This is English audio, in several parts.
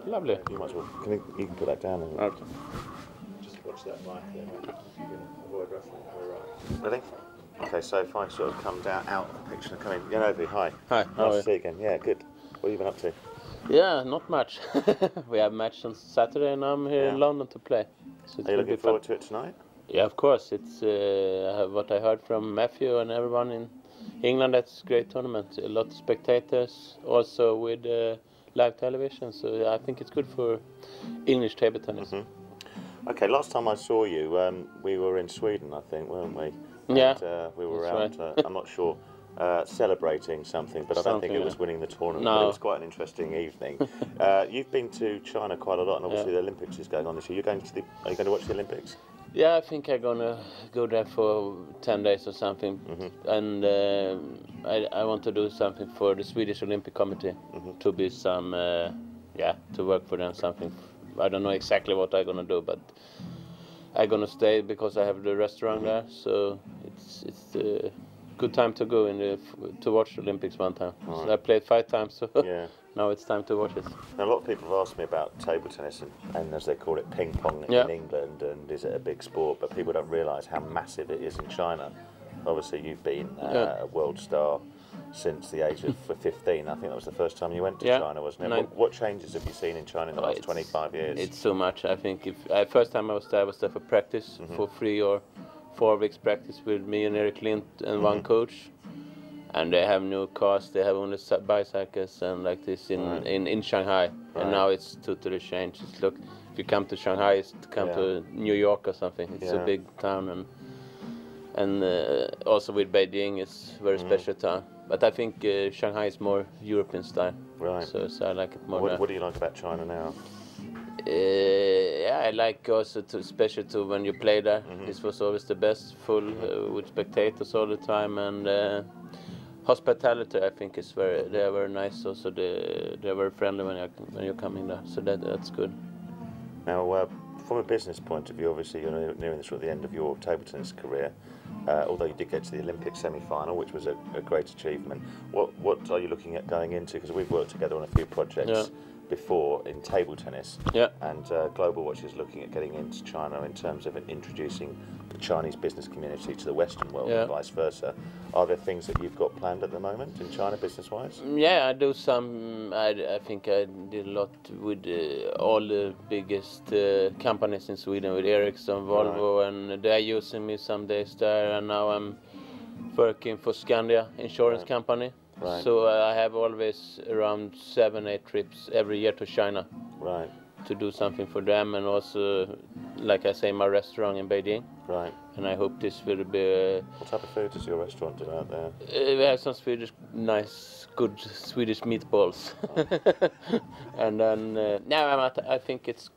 Lovely. You might as well. You can put that down. And Okay. just watch that mic there. You can avoid ruffling. Ready? Okay, so if I sort of come down out of the picture and come in. Yanovi, hi. Hi. Nice to see you again. Yeah, good. What have you been up to? Yeah, not much. We have match on Saturday, and I'm here in London to play. So Are you looking forward to it tonight? Yeah, of course. It's what I heard from Matthew and everyone in England. That's a great tournament. A lot of spectators, also with live television. So I think it's good for English table tennis. Okay, last time I saw you, we were in Sweden, I think, weren't we? Yeah, and, we were that's out. right. I'm not sure. Celebrating something, but I don't think it was winning the tournament. No. But it was quite an interesting evening. You've been to China quite a lot, and obviously the Olympics is going on this year. Are you going to watch the Olympics? Yeah, I think I'm gonna go there for 10 days or something, and I want to do something for the Swedish Olympic Committee to be some, to work for them something. I don't know exactly what I'm gonna do, but I'm gonna stay because I have the restaurant there, so it's a good time to go to watch the Olympics one time. Right. So I played 5 times, so now it's time to watch it. Now, a lot of people have asked me about table tennis and as they call it, ping pong in England, and is it a big sport? But people don't realise how massive it is in China. Obviously, you've been a world star since the age of 15. I think that was the first time you went to China, wasn't it? What changes have you seen in China in the last 25 years? It's so much. I think first time I was there for practice, for 3 or 4 weeks practice with me and Eric Lind and one coach. And they have new cars, they have only bicycles and like this in Shanghai. And now it's totally changed. Look, if you come to Shanghai, it's to come to New York or something. It's a big town, and also with Beijing, it's a very special town. But I think Shanghai is more European style. Right. So I like it more. What do you like about China now? I like also especially when you play there. This was always the best, full with spectators all the time, and hospitality I think is they are very nice. Also they're very friendly when you're coming there. So that's good. Now, from a business point of view, obviously you're nearing the end of your table tennis career. Although you did get to the Olympic semi-final, which was a great achievement. What are you looking at going into? Because we've worked together on a few projects before in table tennis, and Global Watch is looking at getting into China in terms of introducing the Chinese business community to the Western world and vice versa. Are there things that you've got planned at the moment in China business-wise? Yeah, I do some. I think I did a lot with all the biggest companies in Sweden, with Ericsson, Volvo, and they're using me some days there, and now I'm working for Skandia insurance company. Right. So I have always around 7-8 trips every year to China. Right. To do something for them, and also, like I say, my restaurant in Beijing. Right. And I hope this will be. What type of food does your restaurant do out there? We have some good Swedish meatballs. And then I think it's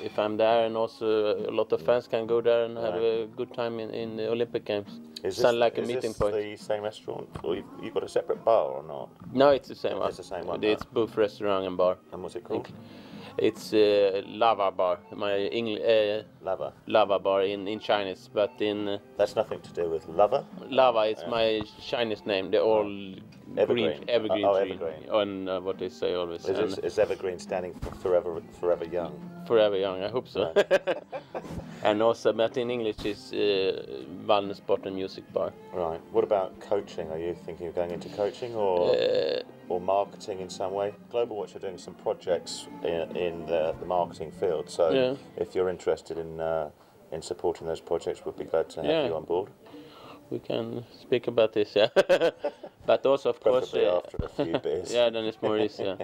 if I'm there, and also a lot of fans can go there and have a good time in the Olympic Games. Is like a meeting point. Is this the same restaurant, or you've got a separate bar or not? No, it's the same one. It's the same one. It's both restaurant and bar. And what's it called? It's Lava Bar, Lava Bar in Chinese, but in... That's nothing to do with Lava? Lava is my Chinese name, they're all evergreen tree. Evergreen. On what they say always. Is evergreen standing for forever young? Forever young, I hope so. Right. And also, but in English is Waldner Sport and Music Bar. Right. What about coaching? Are you thinking of going into coaching or marketing in some way? Global Watch are doing some projects in the marketing field, so if you're interested in supporting those projects, we'd be glad to have you on board. We can speak about this, but also, of course, after a few beers. Then it's more easy.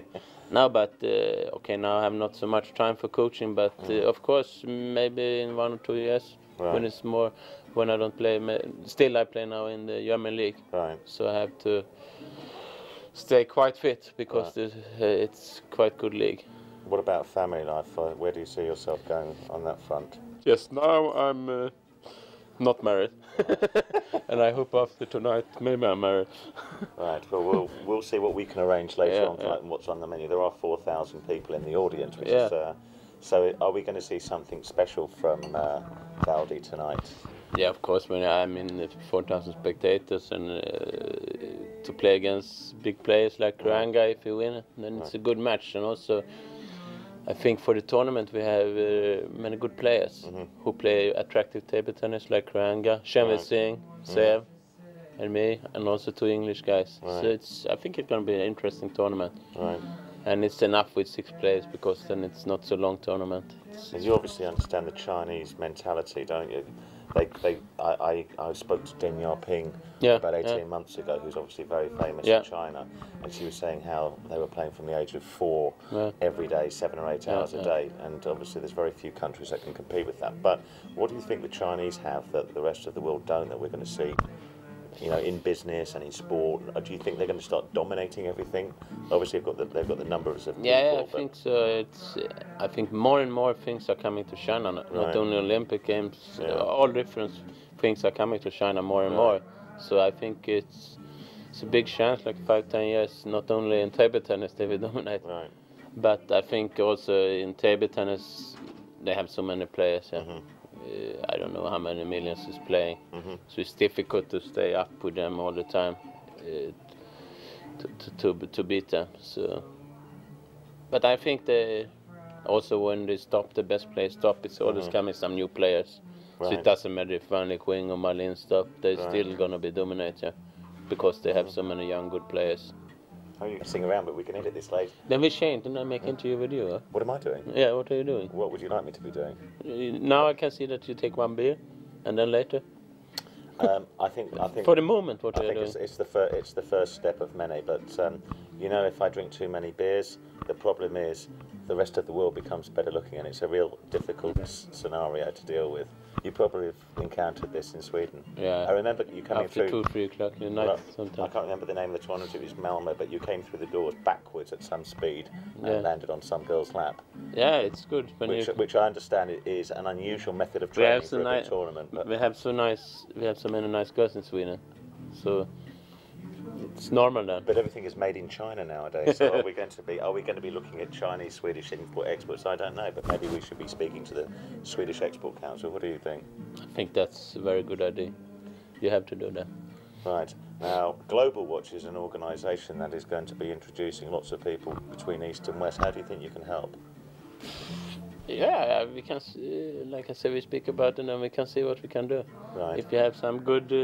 Now, but now I have not so much time for coaching, but of course, maybe in 1 or 2 years, when it's more, when I don't play. Still, I play now in the German league, so I have to stay quite fit because it's quite good league. What about family life? Where do you see yourself going on that front? Yes, now I'm not married, and I hope after tonight maybe I'm married. Right. Well, we'll see what we can arrange later on tonight and what's on the menu. There are 4,000 people in the audience, which is. So, are we going to see something special from Valdi tonight? Yeah, of course. When I'm in 4,000 spectators and to play against big players like Ranga, if you win, then it's a good match, and also I think for the tournament we have many good players who play attractive table tennis, like Kranga, Shenvi Singh, Sev, and me, and also 2 English guys. Right. So I think it's going to be an interesting tournament. Right. And it's enough with 6 players, because then it's not so long tournament. And you obviously understand the Chinese mentality, don't you? I spoke to Deng Xiaoping about 18 months ago, who's obviously very famous in China, and she was saying how they were playing from the age of 4 every day, 7 or 8 hours a day, and obviously there's very few countries that can compete with that. But what do you think the Chinese have that the rest of the world don't, that we're going to see, you know, in business and in sport? Or do you think they're going to start dominating everything? Obviously, they've got the numbers of people. Yeah, I think so. I think more and more things are coming to China. Not only Olympic Games, all different things are coming to China more and more. So I think it's a big chance, like 5-10 years. Not only in table tennis they will dominate, but I think also in table tennis they have so many players. I don't know how many millions is playing, so it's difficult to stay up with them all the time to beat them. So, but I think they also, when they stop, the best players stop, it's always coming some new players. So it doesn't matter if Van Quinn or Malin stop, they're still gonna be dominating, because they have so many young good players. Oh, you can sing around, but we can edit this later. Then we change, and I make interview with you. Huh? What am I doing? Yeah, what are you doing? What would you like me to be doing? Now I can see that you take 1 beer, and then later. I think. For the moment, what are you doing? It's the first step of many. But you know, if I drink too many beers, the problem is the rest of the world becomes better looking, and it's a real difficult scenario to deal with. You probably have encountered this in Sweden. Yeah. I remember you coming after through. 2-3 o'clock in the night. Sometimes. I can't remember the name of the tournament. It was Malmo, but you came through the doors backwards at some speed and landed on some girl's lap. Yeah, it's good. Which I understand is an unusual method of training for a big tournament. But we have so many nice girls in Sweden, so it's normal then. But everything is made in China nowadays. So are we going to be looking at Chinese, Swedish import exports? I don't know, but maybe we should be speaking to the Swedish Export Council. What do you think? I think that's a very good idea. You have to do that. Right. Now, Global Watch is an organisation that is going to be introducing lots of people between East and West. How do you think you can help? Yeah, we can, like I said, we speak about it and we can see what we can do. Right. If you have some good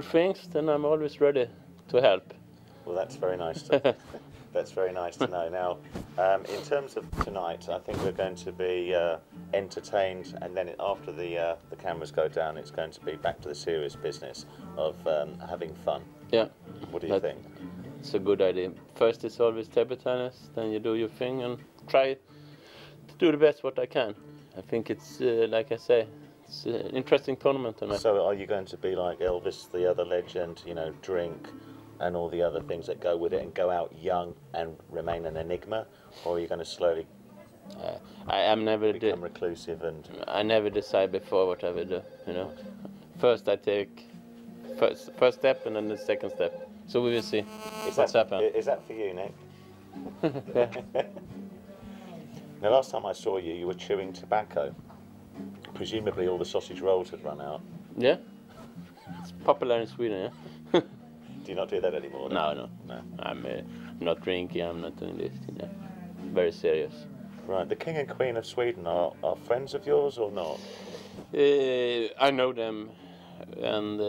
things, then I'm always ready to help. Well, that's very nice. That's very nice to know. Now, in terms of tonight, I think we're going to be entertained, and then after the cameras go down, it's going to be back to the serious business of having fun. Yeah. What do you think? It's a good idea. First, it's always table tennis. Then you do your thing and try to do the best what I can. I think it's like I say, it's an interesting tournament tonight. So, are you going to be like Elvis, the other legend? You know, drink and all the other things that go with it, and go out young and remain an enigma, or are you going to slowly become reclusive and? I never decide before what I will do. You know, first I take first step and then the second step. So we will see what's happened. Is that for you, Nick? Yeah. Now, last time I saw you, you were chewing tobacco. Presumably, all the sausage rolls had run out. Yeah, it's popular in Sweden. Yeah. Do you not do that anymore? No. I'm not drinking. I'm not doing this. Yeah. Very serious. Right. The King and Queen of Sweden are friends of yours or not? I know them, and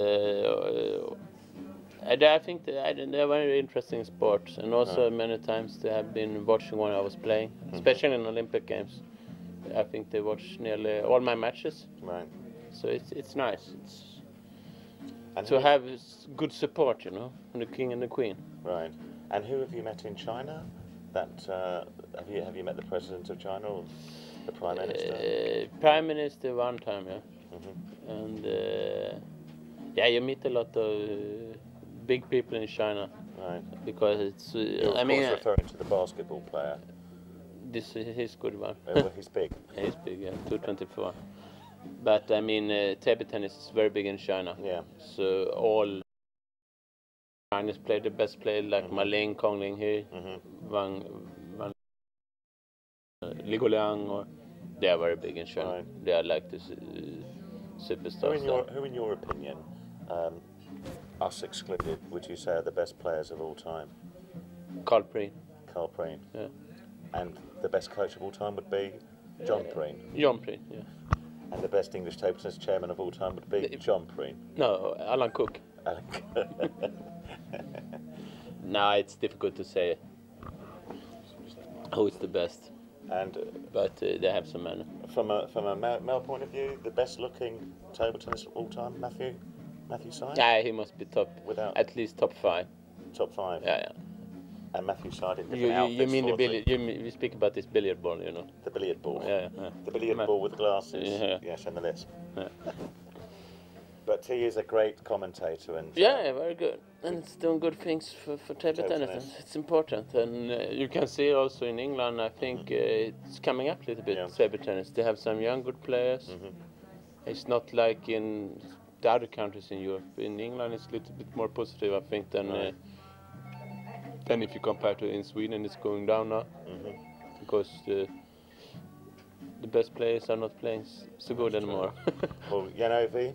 I think they're very interesting sports, and also many times they have been watching when I was playing, especially in Olympic Games. I think they watch nearly all my matches. Right. So it's nice. To have good support, you know, from the King and the Queen. Right. And who have you met in China? Have you met the President of China or the Prime Minister? Prime Minister one time, yeah. And you meet a lot of big people in China. Right. Because it's. You're of course referring to the basketball player. This is his good one. Well, he's big. He's big, yeah, 224. But I mean, table tennis is very big in China. Yeah. So all Chinese play the best player like Malin, Kongling here, Wang Ligoliang, or they are very big in China. Right. They are like the superstars. Who in your opinion, us excluded, would you say are the best players of all time? Carl Preen. Carl Preen. Yeah. And the best coach of all time would be John Preen. John Preen, yeah. And the best English table tennis chairman of all time would be John Preen. No, Alan Cook. No, it's difficult to say who is the best. And but they have some men. From a male point of view, the best looking table tennis of all time, Matthew Syed? Yeah, he must be top, at least top 5. Top 5? Yeah, yeah. And Matthew Syed in different outfits. You mean the billiard? You speak about this billiard ball, you know? The billiard ball. Yeah, yeah. The billiard ball with glasses. Yeah. Yes, and the lisp. Yeah. But he is a great commentator and. Yeah, very good, and it's doing good things for table tennis. It's important, and you can see also in England. I think it's coming up a little bit. Table tennis. They have some young good players. It's not like in the other countries in Europe. In England, it's a little bit more positive, I think, than if you compare to in Sweden. It's going down now because the best players are not playing so good anymore. Well, Jan Ovi,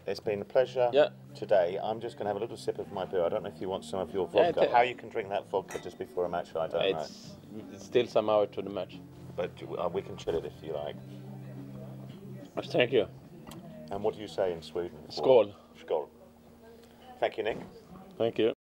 it's been a pleasure today. I'm just going to have a little sip of my beer. I don't know if you want some of your vodka. How you can drink that vodka just before a match, I don't know. It's still some hour to the match. But we can chill it if you like. Thank you. And what do you say in Sweden? Skål. Skål. Thank you, Nick. Thank you.